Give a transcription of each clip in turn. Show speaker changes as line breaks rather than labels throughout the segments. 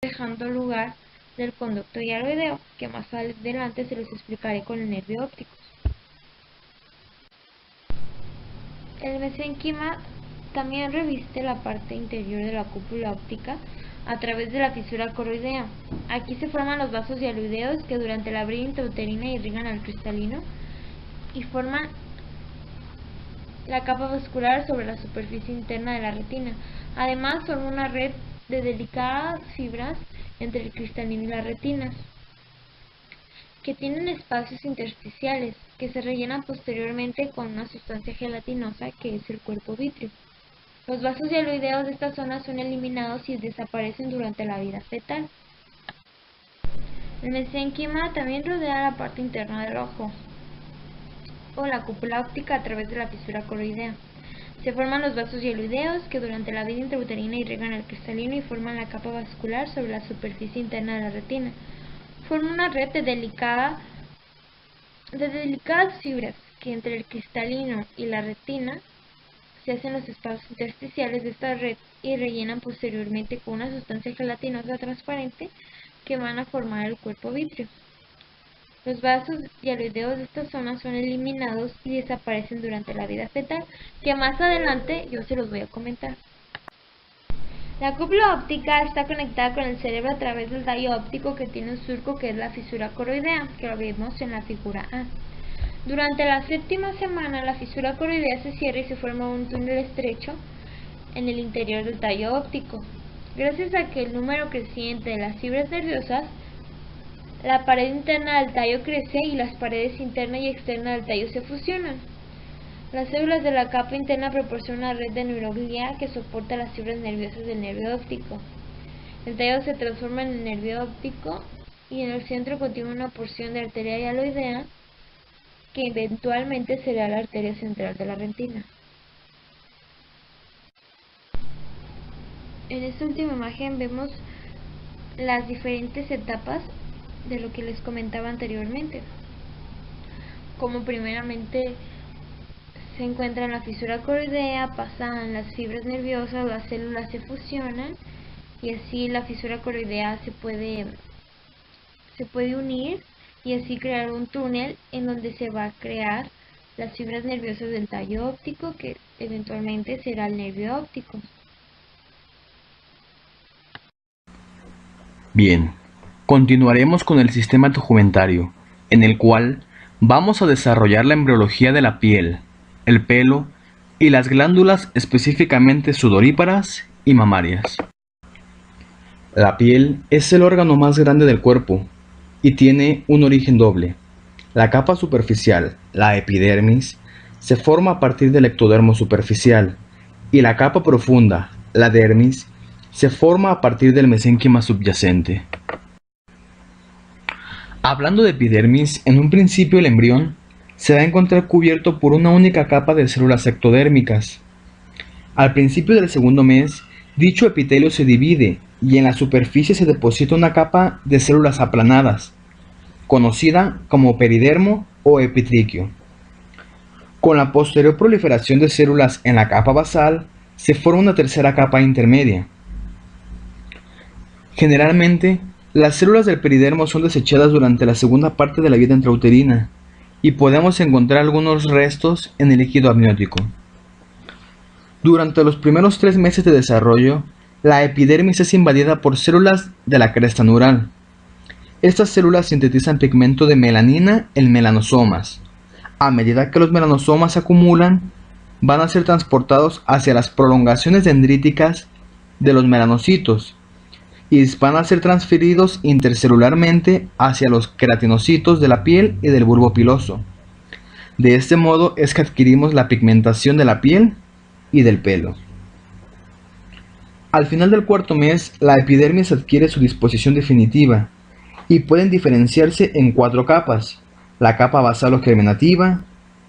dejando lugar del conducto hialoideo, que más adelante se los explicaré con el nervio óptico. El mesénquima también reviste la parte interior de la cúpula óptica a través de la fisura coroidea. Aquí se forman los vasos hialoideos que durante la brida intrauterina irrigan al cristalino y forman la capa vascular sobre la superficie interna de la retina. Además, son una red de delicadas fibras entre el cristalino y la retina, que tienen espacios intersticiales que se rellenan posteriormente con una sustancia gelatinosa que es el cuerpo vítreo. Los vasos hialoideos de esta zona son eliminados y desaparecen durante la vida fetal. El mesénquima también rodea la parte interna del ojo o la cúpula óptica a través de la fisura coroidea. Se forman los vasos hialoideos que durante la vida intrauterina irrigan el cristalino y forman la capa vascular sobre la superficie interna de la retina. Forma una red de delicadas fibras que entre el cristalino y la retina se hacen los espacios intersticiales de esta red y rellenan posteriormente con una sustancia gelatinosa transparente que van a formar el cuerpo vítreo. Los vasos hialoideos de esta zona son eliminados y desaparecen durante la vida fetal, que más adelante yo se los voy a comentar. La cúpula óptica está conectada con el cerebro a través del tallo óptico que tiene un surco que es la fisura coroidea, que lo vemos en la figura A. Durante la séptima semana la fisura coroidea se cierra y se forma un túnel estrecho en el interior del tallo óptico. Gracias a que el número creciente de las fibras nerviosas, la pared interna del tallo crece y las paredes interna y externa del tallo se fusionan. Las células de la capa interna proporcionan una red de neuroglía que soporta las fibras nerviosas del nervio óptico. El tallo se transforma en el nervio óptico y en el centro contiene una porción de arteria hialoidea que eventualmente será la arteria central de la retina. En esta última imagen vemos las diferentes etapas de lo que les comentaba anteriormente. Como primeramente se encuentra en la fisura coroidea, pasan las fibras nerviosas, las células se fusionan y así la fisura coroidea se puede unir y así crear un túnel en donde se va a crear las fibras nerviosas del tallo óptico, que eventualmente será el nervio óptico.
Bien, continuaremos con el sistema tegumentario, en el cual vamos a desarrollar la embriología de la piel, el pelo y las glándulas específicamente sudoríparas y mamarias. La piel es el órgano más grande del cuerpo y tiene un origen doble. La capa superficial, la epidermis, se forma a partir del ectodermo superficial y la capa profunda, la dermis, se forma a partir del mesénquima subyacente. Hablando de epidermis, en un principio el embrión se va a encontrar cubierto por una única capa de células ectodérmicas. Al principio del segundo mes, dicho epitelio se divide y en la superficie se deposita una capa de células aplanadas, conocida como peridermo o epitriquio. Con la posterior proliferación de células en la capa basal, se forma una tercera capa intermedia. Generalmente, las células del peridermo son desechadas durante la segunda parte de la vida intrauterina y podemos encontrar algunos restos en el líquido amniótico. Durante los primeros 3 meses de desarrollo, la epidermis es invadida por células de la cresta neural. Estas células sintetizan pigmento de melanina en melanosomas. A medida que los melanosomas se acumulan, van a ser transportados hacia las prolongaciones dendríticas de los melanocitos y van a ser transferidos intercelularmente hacia los queratinocitos de la piel y del bulbo piloso. De este modo es que adquirimos la pigmentación de la piel y del pelo. Al final del cuarto mes, la epidermis adquiere su disposición definitiva y pueden diferenciarse en 4 capas: la capa basal o germinativa,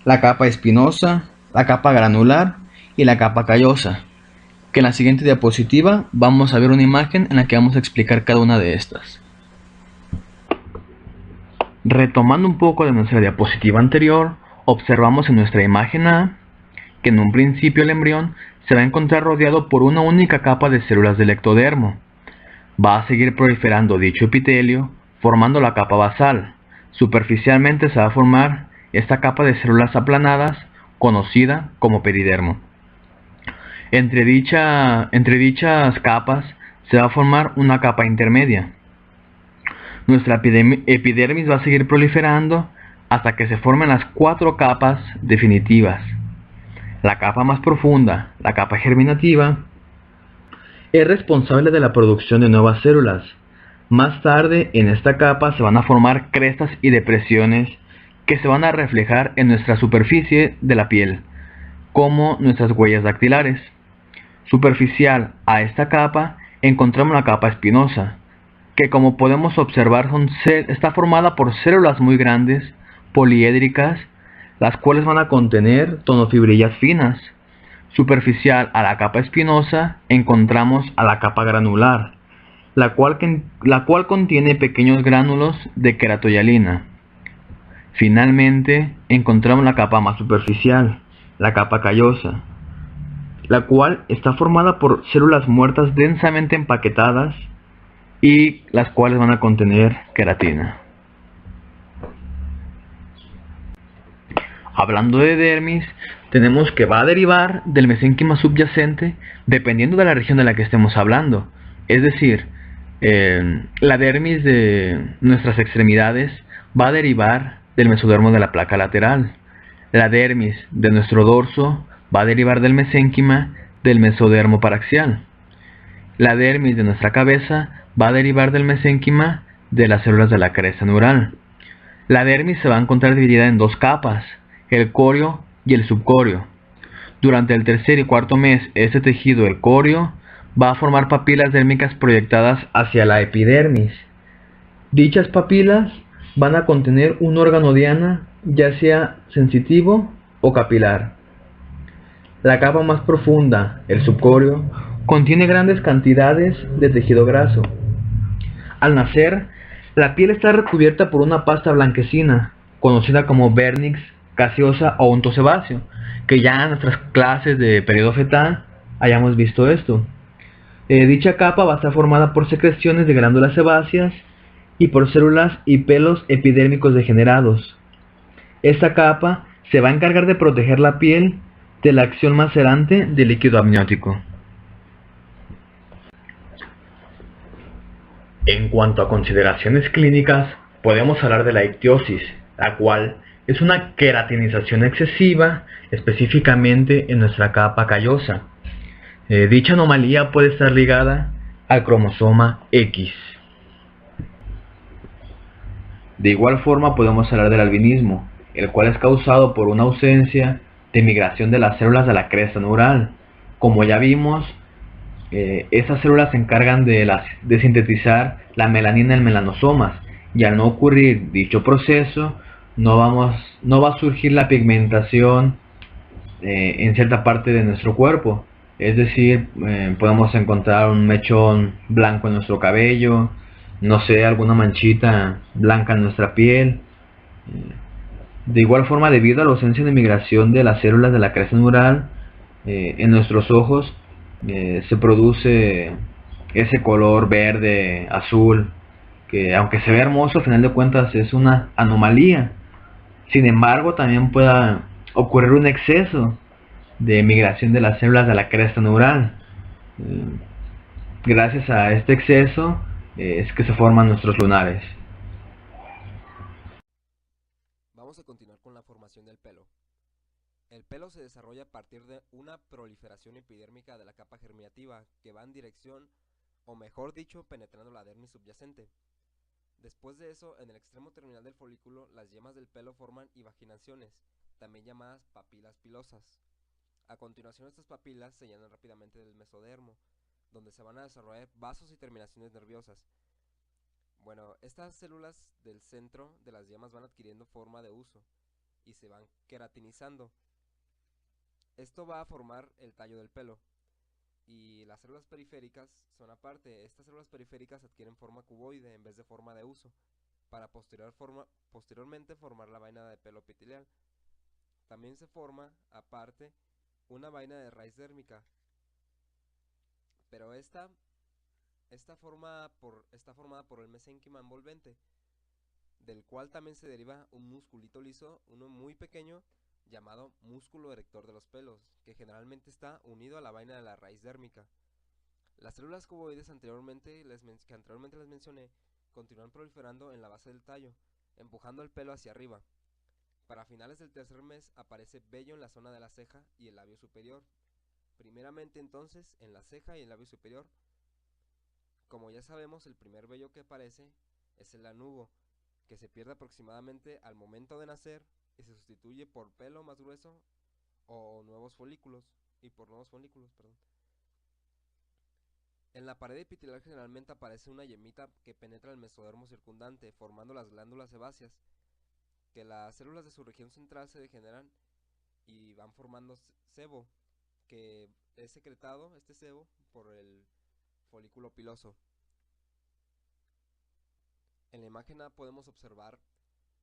la capa espinosa, la capa granular y la capa callosa, que en la siguiente diapositiva vamos a ver una imagen en la que vamos a explicar cada una de estas. Retomando un poco de nuestra diapositiva anterior, observamos en nuestra imagen A que en un principio el embrión se va a encontrar rodeado por una única capa de células del ectodermo. va a seguir proliferando dicho epitelio, formando la capa basal. Superficialmente se va a formar esta capa de células aplanadas, conocida como peridermo. Entre dichas capas se va a formar una capa intermedia. Nuestra epidermis va a seguir proliferando hasta que se formen las 4 capas definitivas. La capa más profunda, la capa germinativa, es responsable de la producción de nuevas células. Más tarde, en esta capa se van a formar crestas y depresiones que se van a reflejar en nuestra superficie de la piel, como nuestras huellas dactilares. Superficial a esta capa encontramos la capa espinosa, que como podemos observar está formada por células muy grandes, poliédricas, las cuales van a contener tonofibrillas finas. Superficial a la capa espinosa encontramos a la capa granular, la cual contiene pequeños gránulos de queratoyalina. Finalmente encontramos la capa más superficial, la capa callosa, la cual está formada por células muertas densamente empaquetadas y las cuales van a contener queratina. Hablando de dermis, tenemos que va a derivar del mesénquima subyacente dependiendo de la región de la que estemos hablando. Es decir, la dermis de nuestras extremidades va a derivar del mesodermo de la placa lateral. La dermis de nuestro dorso va a derivar del mesénquima del mesodermo paraxial. La dermis de nuestra cabeza va a derivar del mesénquima de las células de la cresta neural. La dermis se va a encontrar dividida en 2 capas, el córeo y el subcóreo. Durante el tercer y cuarto mes, este tejido, el córeo, va a formar papilas dérmicas proyectadas hacia la epidermis. Dichas papilas van a contener un órgano diana, ya sea sensitivo o capilar. La capa más profunda, el subcóreo, contiene grandes cantidades de tejido graso. Al nacer, la piel está recubierta por una pasta blanquecina, conocida como vernix gaseosa o unto sebáceo, que ya en nuestras clases de periodo fetal hayamos visto esto. Dicha capa va a estar formada por secreciones de glándulas sebáceas y por células y pelos epidérmicos degenerados. Esta capa se va a encargar de proteger la piel de la acción macerante del líquido amniótico. En cuanto a consideraciones clínicas, podemos hablar de la ictiosis, la cual es una queratinización excesiva, específicamente en nuestra capa callosa. Dicha anomalía puede estar ligada al cromosoma X. De igual forma podemos hablar del albinismo, el cual es causado por una ausencia de migración de las células de la cresta neural. Como ya vimos, esas células se encargan de sintetizar la melanina en melanosomas, y al no ocurrir dicho proceso, no va a surgir la pigmentación en cierta parte de nuestro cuerpo. Es decir, podemos encontrar un mechón blanco en nuestro cabello, no sé, alguna manchita blanca en nuestra piel. De igual forma, debido a la ausencia de migración de las células de la cresta neural en nuestros ojos, se produce ese color verde, azul, que aunque se ve hermoso, al final de cuentas es una anomalía. Sin embargo, también puede ocurrir un exceso de migración de las células de la cresta neural. Gracias a este exceso es que se forman nuestros lunares.
Vamos a continuar con la formación del pelo. El pelo se desarrolla a partir de una proliferación epidérmica de la capa germinativa que va en dirección, o mejor dicho, penetrando la dermis subyacente. Después de eso, en el extremo terminal del folículo, las yemas del pelo forman invaginaciones, también llamadas papilas pilosas. A continuación, estas papilas se llenan rápidamente del mesodermo, donde se van a desarrollar vasos y terminaciones nerviosas. Bueno, estas células del centro de las yemas van adquiriendo forma de huso y se van queratinizando. Esto va a formar el tallo del pelo. Y las células periféricas son aparte. Estas células periféricas adquieren forma cuboide en vez de forma de huso, para posteriormente formar la vaina de pelo epitelial. También se forma, aparte, una vaina de raíz dérmica, pero esta Está formada por el mesénquima envolvente, del cual también se deriva un musculito liso, uno muy pequeño, llamado músculo erector de los pelos, que generalmente está unido a la vaina de la raíz dérmica. Las células cuboides que anteriormente les mencioné continúan proliferando en la base del tallo, empujando el pelo hacia arriba. Para finales del tercer mes aparece vello en la zona de la ceja y el labio superior. Primeramente entonces en la ceja y el labio superior. Como ya sabemos, el primer vello que aparece es el lanugo, que se pierde aproximadamente al momento de nacer y se sustituye por pelo más grueso o nuevos folículos, y por nuevos folículos, perdón. En la pared epitelial generalmente aparece una yemita que penetra el mesodermo circundante, formando las glándulas sebáceas, que las células de su región central se degeneran y van formando sebo, que es secretado, este sebo, por el folículo piloso. En la imagen A podemos observar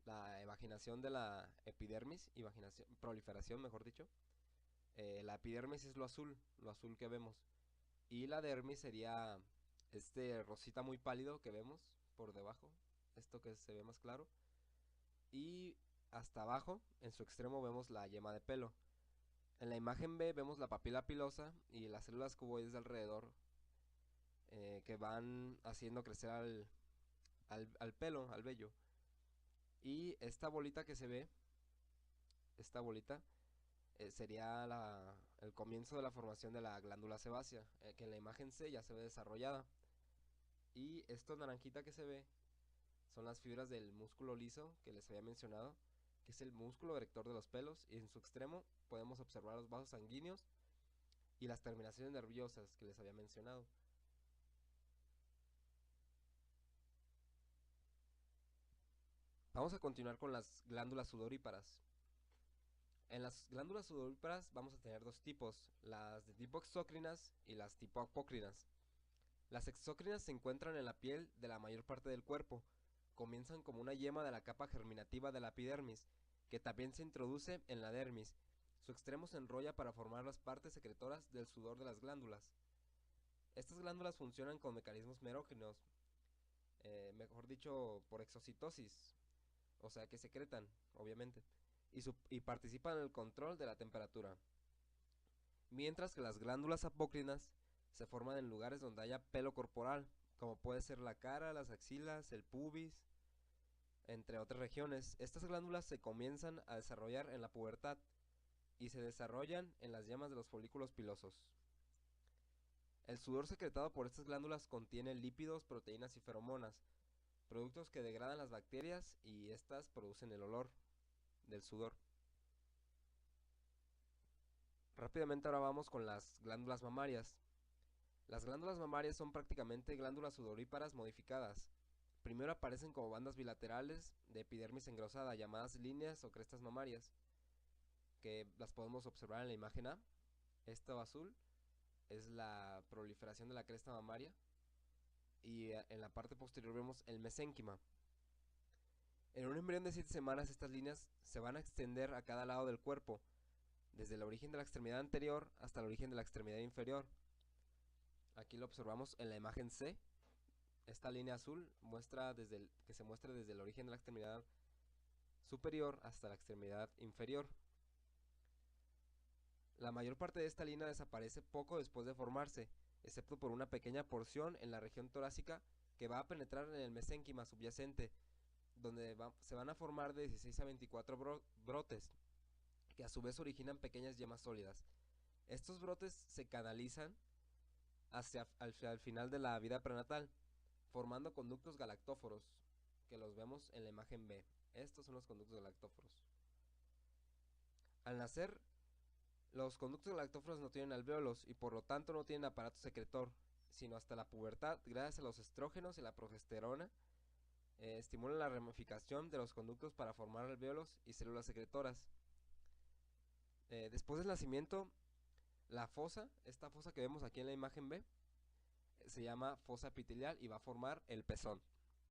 la evaginación de la epidermis, proliferación mejor dicho. La epidermis es lo azul que vemos. Y la dermis sería este rosita muy pálido que vemos por debajo, esto que se ve más claro. Y hasta abajo, en su extremo, vemos la yema de pelo. En la imagen B vemos la papila pilosa y las células cuboides de alrededor, que van haciendo crecer al pelo, al vello. Y esta bolita que se ve, esta bolita, sería el comienzo de la formación de la glándula sebácea, que en la imagen C ya se ve desarrollada. Y esto naranjita que se ve son las fibras del músculo liso que les había mencionado, que es el músculo erector de los pelos, y en su extremo podemos observar los vasos sanguíneos y las terminaciones nerviosas que les había mencionado. Vamos a continuar con las glándulas sudoríparas. En las glándulas sudoríparas vamos a tener dos tipos, las de tipo exócrinas y las tipo apócrinas. Las exócrinas se encuentran en la piel de la mayor parte del cuerpo. Comienzan como una yema de la capa germinativa de la epidermis, que también se introduce en la dermis. Su extremo se enrolla para formar las partes secretoras del sudor de las glándulas. Estas glándulas funcionan con mecanismos merógenos, mejor dicho, por exocitosis, o sea que secretan, obviamente, y participan en el control de la temperatura. Mientras que las glándulas apócrinas se forman en lugares donde haya pelo corporal, como puede ser la cara, las axilas, el pubis, entre otras regiones. Estas glándulas se comienzan a desarrollar en la pubertad y se desarrollan en las yemas de los folículos pilosos. El sudor secretado por estas glándulas contiene lípidos, proteínas y feromonas, productos que degradan las bacterias y estas producen el olor del sudor. Rápidamente ahora vamos con las glándulas mamarias. Las glándulas mamarias son prácticamente glándulas sudoríparas modificadas. Primero aparecen como bandas bilaterales de epidermis engrosada, llamadas líneas o crestas mamarias, que las podemos observar en la imagen A. Esto azul es la proliferación de la cresta mamaria, y en la parte posterior vemos el mesénquima. En un embrión de 7 semanas estas líneas se van a extender a cada lado del cuerpo, desde el origen de la extremidad anterior hasta el origen de la extremidad inferior. Aquí lo observamos en la imagen C. Esta línea azul que se muestra desde el origen de la extremidad superior hasta la extremidad inferior. La mayor parte de esta línea desaparece poco después de formarse, excepto por una pequeña porción en la región torácica que va a penetrar en el mesénquima subyacente, donde se van a formar de 16 a 24 brotes, que a su vez originan pequeñas yemas sólidas. Estos brotes se canalizan hacia el final de la vida prenatal, formando conductos galactóforos, que los vemos en la imagen B. Estos son los conductos galactóforos. Al nacer, los conductos galactóforos no tienen alvéolos y por lo tanto no tienen aparato secretor, sino hasta la pubertad, gracias a los estrógenos y la progesterona, estimulan la ramificación de los conductos para formar alvéolos y células secretoras. Después del nacimiento, esta fosa que vemos aquí en la imagen B, se llama fosa epitelial y va a formar el pezón.